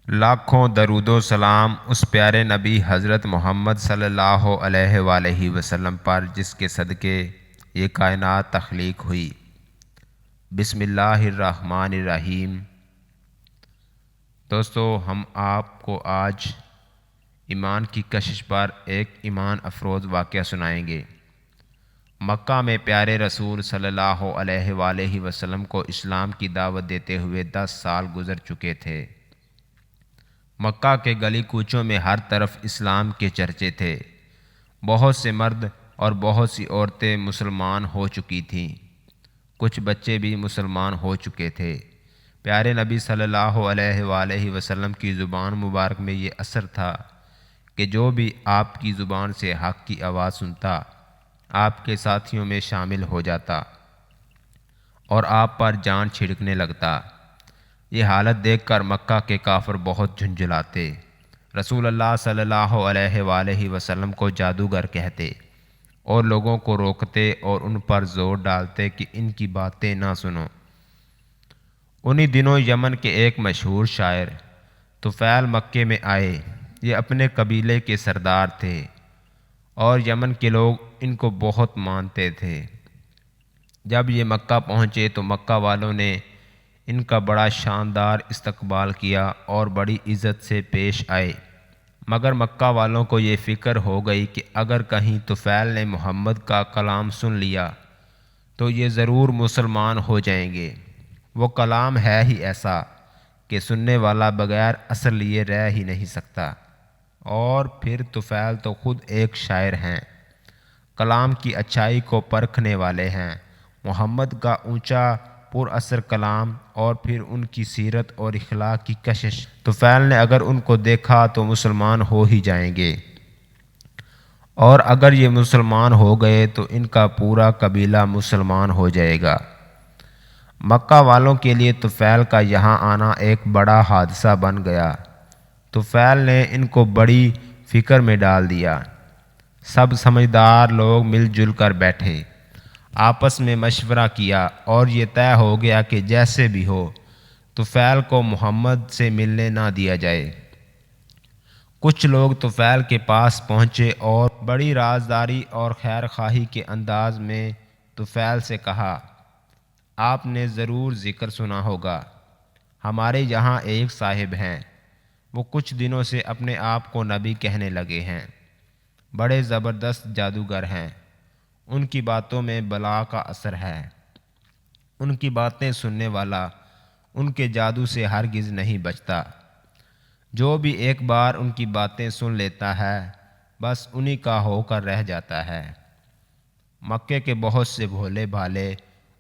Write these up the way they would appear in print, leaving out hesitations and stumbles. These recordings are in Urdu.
لاکھوں درود و سلام اس پیارے نبی حضرت محمد صلی اللہ علیہ وآلہ وسلم پر جس کے صدقے یہ کائنات تخلیق ہوئی۔ بسم اللہ الرحمن الرحیم۔ دوستو، ہم آپ کو آج ایمان کی کشش پر ایک ایمان افروز واقعہ سنائیں گے۔ مکہ میں پیارے رسول صلی اللہ علیہ وآلہ وسلم کو اسلام کی دعوت دیتے ہوئے 10 سال گزر چکے تھے۔ مکہ کے گلی کوچوں میں ہر طرف اسلام کے چرچے تھے۔ بہت سے مرد اور بہت سی عورتیں مسلمان ہو چکی تھیں۔ کچھ بچے بھی مسلمان ہو چکے تھے۔ پیارے نبی صلی اللہ علیہ وآلہ وسلم کی زبان مبارک میں یہ اثر تھا کہ جو بھی آپ کی زبان سے حق کی آواز سنتا، آپ کے ساتھیوں میں شامل ہو جاتا اور آپ پر جان چھڑکنے لگتا۔ یہ حالت دیکھ کر مکہ کے کافر بہت جھنجھلاتے، رسول اللہ صلی اللہ علیہ وآلہ وسلم کو جادوگر کہتے اور لوگوں کو روکتے اور ان پر زور ڈالتے کہ ان کی باتیں نہ سنو۔ انہی دنوں یمن کے ایک مشہور شاعر طفیل مکے میں آئے۔ یہ اپنے قبیلے کے سردار تھے اور یمن کے لوگ ان کو بہت مانتے تھے۔ جب یہ مکہ پہنچے تو مکہ والوں نے ان کا بڑا شاندار استقبال کیا اور بڑی عزت سے پیش آئے، مگر مکہ والوں کو یہ فکر ہو گئی کہ اگر کہیں طفیل نے محمد کا کلام سن لیا تو یہ ضرور مسلمان ہو جائیں گے۔ وہ کلام ہے ہی ایسا کہ سننے والا بغیر اثر لیے رہ ہی نہیں سکتا، اور پھر طفیل تو خود ایک شاعر ہیں، کلام کی اچھائی کو پرکھنے والے ہیں۔ محمد کا اونچا پر اثر کلام اور پھر ان کی سیرت اور اخلاق کی کشش، طفیل نے اگر ان کو دیکھا تو مسلمان ہو ہی جائیں گے، اور اگر یہ مسلمان ہو گئے تو ان کا پورا قبیلہ مسلمان ہو جائے گا۔ مکہ والوں کے لیے طفیل کا یہاں آنا ایک بڑا حادثہ بن گیا۔ طفیل نے ان کو بڑی فکر میں ڈال دیا۔ سب سمجھدار لوگ مل جل کر بیٹھے، آپس میں مشورہ کیا اور یہ طے ہو گیا کہ جیسے بھی ہو طفیل کو محمد سے ملنے نہ دیا جائے۔ کچھ لوگ طفیل کے پاس پہنچے اور بڑی رازداری اور خیر خواہی کے انداز میں طفیل سے کہا، آپ نے ضرور ذکر سنا ہوگا، ہمارے یہاں ایک صاحب ہیں، وہ کچھ دنوں سے اپنے آپ کو نبی کہنے لگے ہیں، بڑے زبردست جادوگر ہیں، ان کی باتوں میں بلا کا اثر ہے، ان کی باتیں سننے والا ان کے جادو سے ہرگز نہیں بچتا، جو بھی ایک بار ان کی باتیں سن لیتا ہے بس انہی کا ہو کر رہ جاتا ہے۔ مکے کے بہت سے بھولے بھالے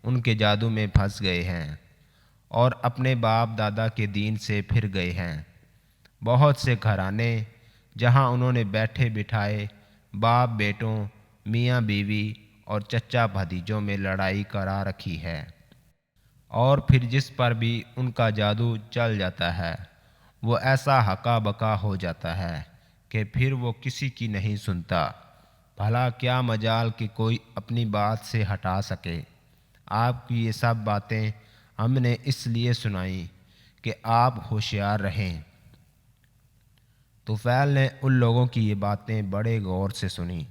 ان کے جادو میں پھنس گئے ہیں اور اپنے باپ دادا کے دین سے پھر گئے ہیں۔ بہت سے گھرانے جہاں انہوں نے بیٹھے بٹھائے باپ بیٹوں، میاں بیوی اور چچا بھتیجوں میں لڑائی کرا رکھی ہے، اور پھر جس پر بھی ان کا جادو چل جاتا ہے وہ ایسا ہکا بکا ہو جاتا ہے کہ پھر وہ کسی کی نہیں سنتا۔ بھلا کیا مجال کہ کوئی اپنی بات سے ہٹا سکے۔ آپ کی یہ سب باتیں ہم نے اس لیے سنائیں کہ آپ ہوشیار رہیں۔ طفیل نے ان لوگوں کی یہ باتیں بڑے غور سے سنیں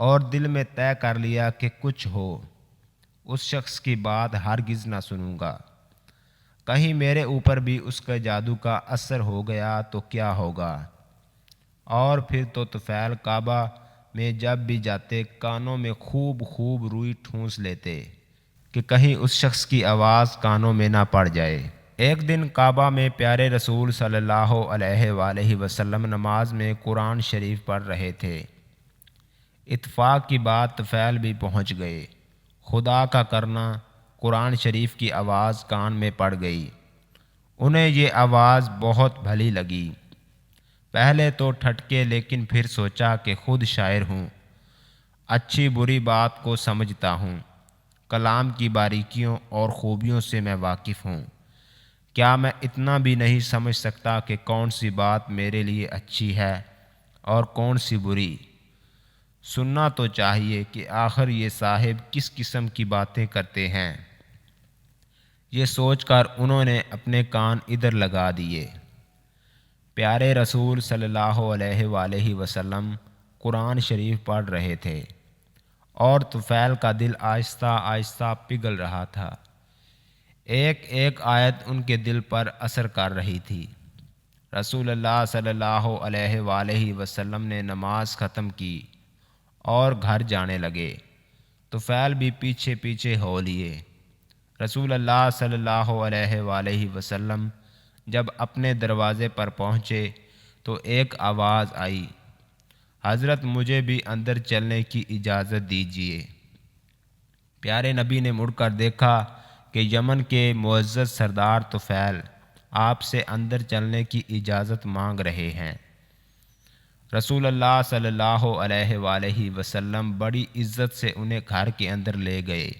اور دل میں طے کر لیا کہ کچھ ہو، اس شخص کی بات ہرگز نہ سنوں گا۔ کہیں میرے اوپر بھی اس کے جادو کا اثر ہو گیا تو کیا ہوگا۔ اور پھر تو طفیل کعبہ میں جب بھی جاتے کانوں میں خوب خوب روئی ٹھونس لیتے کہ کہیں اس شخص کی آواز کانوں میں نہ پڑ جائے۔ ایک دن کعبہ میں پیارے رسول صلی اللہ علیہ وآلہ وسلم نماز میں قرآن شریف پڑھ رہے تھے۔ اتفاق کی بات طفیل بھی پہنچ گئے۔ خدا کا کرنا، قرآن شریف کی آواز کان میں پڑ گئی۔ انہیں یہ آواز بہت بھلی لگی۔ پہلے تو ٹھٹکے لیکن پھر سوچا کہ خود شاعر ہوں، اچھی بری بات کو سمجھتا ہوں، کلام کی باریکیوں اور خوبیوں سے میں واقف ہوں، کیا میں اتنا بھی نہیں سمجھ سکتا کہ کون سی بات میرے لیے اچھی ہے اور کون سی بری؟ سننا تو چاہیے کہ آخر یہ صاحب کس قسم کی باتیں کرتے ہیں۔ یہ سوچ کر انہوں نے اپنے کان ادھر لگا دیے۔ پیارے رسول صلی اللہ علیہ وآلہ وسلم قرآن شریف پڑھ رہے تھے اور طفیل کا دل آہستہ آہستہ پگھل رہا تھا۔ ایک ایک آیت ان کے دل پر اثر کر رہی تھی۔ رسول اللہ صلی اللہ علیہ وآلہ وسلم نے نماز ختم کی اور گھر جانے لگے۔ طفیل بھی پیچھے پیچھے ہو لیے۔ رسول اللہ صلی اللہ علیہ وآلہ وسلم جب اپنے دروازے پر پہنچے تو ایک آواز آئی، حضرت مجھے بھی اندر چلنے کی اجازت دیجیے۔ پیارے نبی نے مڑ کر دیکھا کہ یمن کے معزز سردار طفیل آپ سے اندر چلنے کی اجازت مانگ رہے ہیں۔ رسول اللہ صلی اللہ علیہ وآلہ وسلم بڑی عزت سے انہیں گھر کے اندر لے گئے،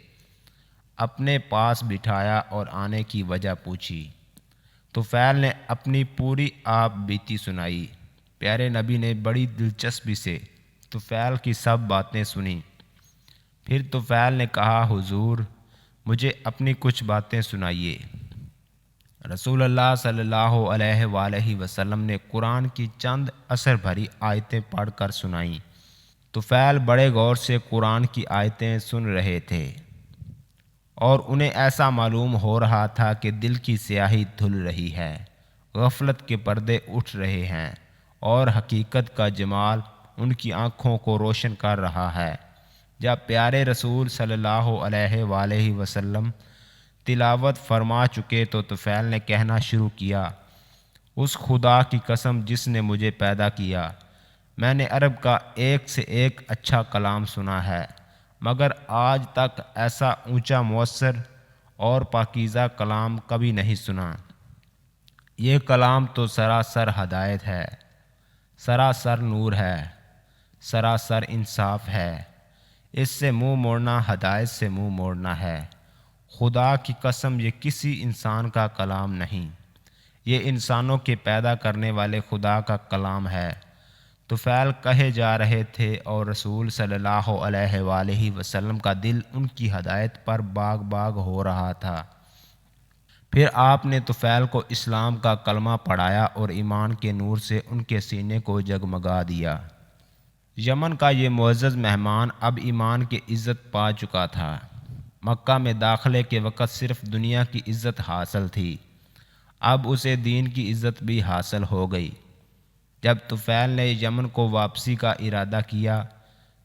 اپنے پاس بٹھایا اور آنے کی وجہ پوچھی۔ طفیل نے اپنی پوری آپ بیتی سنائی۔ پیارے نبی نے بڑی دلچسپی سے طفیل کی سب باتیں سنیں۔ پھر طفیل نے کہا، حضور مجھے اپنی کچھ باتیں سنائیے۔ رسول اللہ صلی اللہ علیہ وآلہ وسلم نے قرآن کی چند اثر بھری آیتیں پڑھ کر سنائیں۔ طفیل بڑے غور سے قرآن کی آیتیں سن رہے تھے اور انہیں ایسا معلوم ہو رہا تھا کہ دل کی سیاہی دھل رہی ہے، غفلت کے پردے اٹھ رہے ہیں اور حقیقت کا جمال ان کی آنکھوں کو روشن کر رہا ہے۔ جب پیارے رسول صلی اللہ علیہ وآلہ وسلم تلاوت فرما چکے تو طفیل نے کہنا شروع کیا، اس خدا کی قسم جس نے مجھے پیدا کیا، میں نے عرب کا ایک سے ایک اچھا کلام سنا ہے، مگر آج تک ایسا اونچا مؤثر اور پاکیزہ کلام کبھی نہیں سنا۔ یہ کلام تو سراسر ہدایت ہے، سراسر نور ہے، سراسر انصاف ہے۔ اس سے منہ موڑنا ہدایت سے منہ موڑنا ہے۔ خدا کی قسم یہ کسی انسان کا کلام نہیں، یہ انسانوں کے پیدا کرنے والے خدا کا کلام ہے۔ طفیل کہے جا رہے تھے اور رسول صلی اللہ علیہ وآلہ وسلم کا دل ان کی ہدایت پر باغ باغ ہو رہا تھا۔ پھر آپ نے طفیل کو اسلام کا کلمہ پڑھایا اور ایمان کے نور سے ان کے سینے کو جگمگا دیا۔ یمن کا یہ معزز مہمان اب ایمان کی عزت پا چکا تھا۔ مکہ میں داخلے کے وقت صرف دنیا کی عزت حاصل تھی، اب اسے دین کی عزت بھی حاصل ہو گئی۔ جب طفیل نے یمن کو واپسی کا ارادہ کیا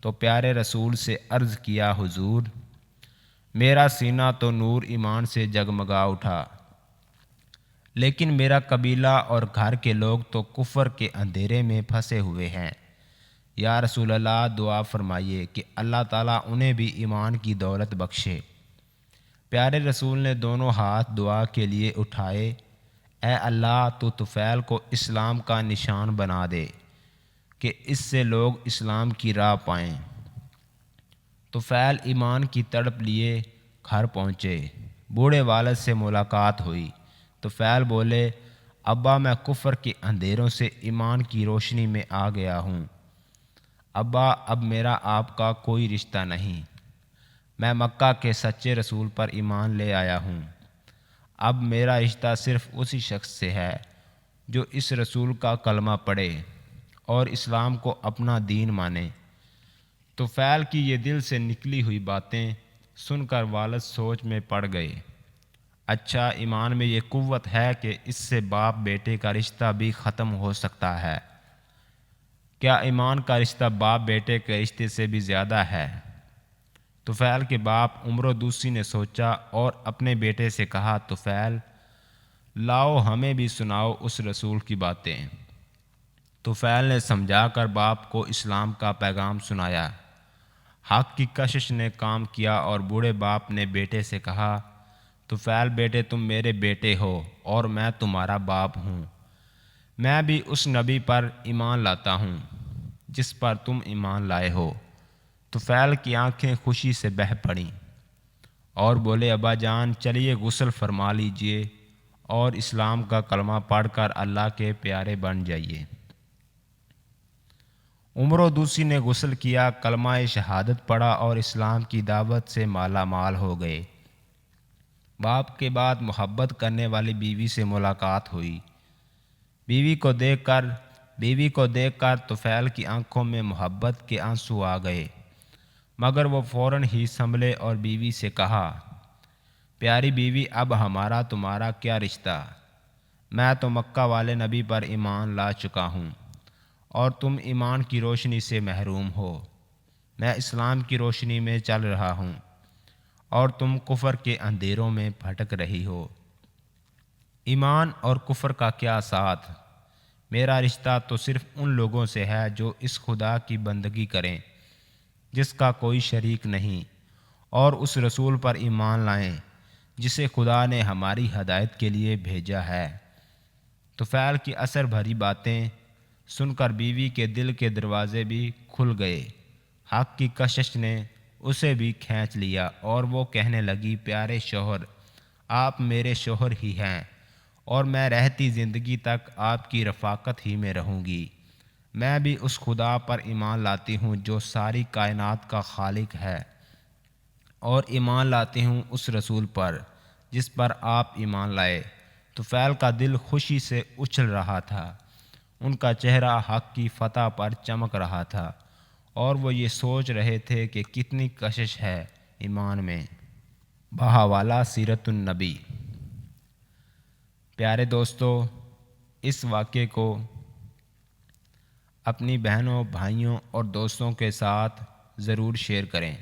تو پیارے رسول سے عرض کیا، حضور میرا سینہ تو نور ایمان سے جگمگا اٹھا، لیکن میرا قبیلہ اور گھر کے لوگ تو کفر کے اندھیرے میں پھنسے ہوئے ہیں۔ یا رسول اللہ دعا فرمائیے کہ اللہ تعالیٰ انہیں بھی ایمان کی دولت بخشے۔ پیارے رسول نے دونوں ہاتھ دعا کے لیے اٹھائے، اے اللہ تو طفیل کو اسلام کا نشان بنا دے کہ اس سے لوگ اسلام کی راہ پائیں۔ طفیل ایمان کی تڑپ لیے گھر پہنچے، بوڑھے والد سے ملاقات ہوئی۔ طفیل بولے، ابا میں کفر کے اندھیروں سے ایمان کی روشنی میں آ گیا ہوں۔ ابا اب میرا آپ کا کوئی رشتہ نہیں، میں مکہ کے سچے رسول پر ایمان لے آیا ہوں۔ اب میرا رشتہ صرف اسی شخص سے ہے جو اس رسول کا کلمہ پڑھے اور اسلام کو اپنا دین مانے۔ طفیل کی یہ دل سے نکلی ہوئی باتیں سن کر والد سوچ میں پڑ گئے۔ اچھا، ایمان میں یہ قوت ہے کہ اس سے باپ بیٹے کا رشتہ بھی ختم ہو سکتا ہے۔ کیا ایمان کا رشتہ باپ بیٹے کے رشتے سے بھی زیادہ ہے؟ طفیل کے باپ عمرو دوسی نے سوچا اور اپنے بیٹے سے کہا، طفیل لاؤ ہمیں بھی سناؤ اس رسول کی باتیں۔ طفیل نے سمجھا کر باپ کو اسلام کا پیغام سنایا۔ حق کی کشش نے کام کیا اور بوڑھے باپ نے بیٹے سے کہا، طفیل بیٹے تم میرے بیٹے ہو اور میں تمہارا باپ ہوں۔ میں بھی اس نبی پر ایمان لاتا ہوں جس پر تم ایمان لائے ہو۔ طفیل کی آنکھیں خوشی سے بہہ پڑیں اور بولے، ابا جان چلیے غسل فرما لیجئے اور اسلام کا کلمہ پڑھ کر اللہ کے پیارے بن جائیے۔ عمرو دوسی نے غسل کیا، کلمہ شہادت پڑھا اور اسلام کی دعوت سے مالا مال ہو گئے۔ باپ کے بعد محبت کرنے والی بیوی سے ملاقات ہوئی۔ بیوی کو دیکھ کر طفیل کی آنکھوں میں محبت کے آنسو آ گئے، مگر وہ فوراً ہی سنبھلے اور بیوی سے کہا، پیاری بیوی، اب ہمارا تمہارا کیا رشتہ؟ میں تو مکہ والے نبی پر ایمان لا چکا ہوں اور تم ایمان کی روشنی سے محروم ہو۔ میں اسلام کی روشنی میں چل رہا ہوں اور تم کفر کے اندھیروں میں بھٹک رہی ہو۔ ایمان اور کفر کا کیا ساتھ؟ میرا رشتہ تو صرف ان لوگوں سے ہے جو اس خدا کی بندگی کریں جس کا کوئی شریک نہیں، اور اس رسول پر ایمان لائیں جسے خدا نے ہماری ہدایت کے لیے بھیجا ہے۔ طفیل کی اثر بھری باتیں سن کر بیوی کے دل کے دروازے بھی کھل گئے۔ حق کی کشش نے اسے بھی کھینچ لیا اور وہ کہنے لگی، پیارے شوہر، آپ میرے شوہر ہی ہیں اور میں رہتی زندگی تک آپ کی رفاقت ہی میں رہوں گی۔ میں بھی اس خدا پر ایمان لاتی ہوں جو ساری کائنات کا خالق ہے، اور ایمان لاتی ہوں اس رسول پر جس پر آپ ایمان لائے۔ طفیل کا دل خوشی سے اچھل رہا تھا، ان کا چہرہ حق کی فتح پر چمک رہا تھا، اور وہ یہ سوچ رہے تھے کہ کتنی کشش ہے ایمان میں۔ بہاوالہ سیرت النبی۔ پیارے دوستو، اس واقعے کو اپنی بہنوں، بھائیوں اور دوستوں کے ساتھ ضرور شیئر کریں۔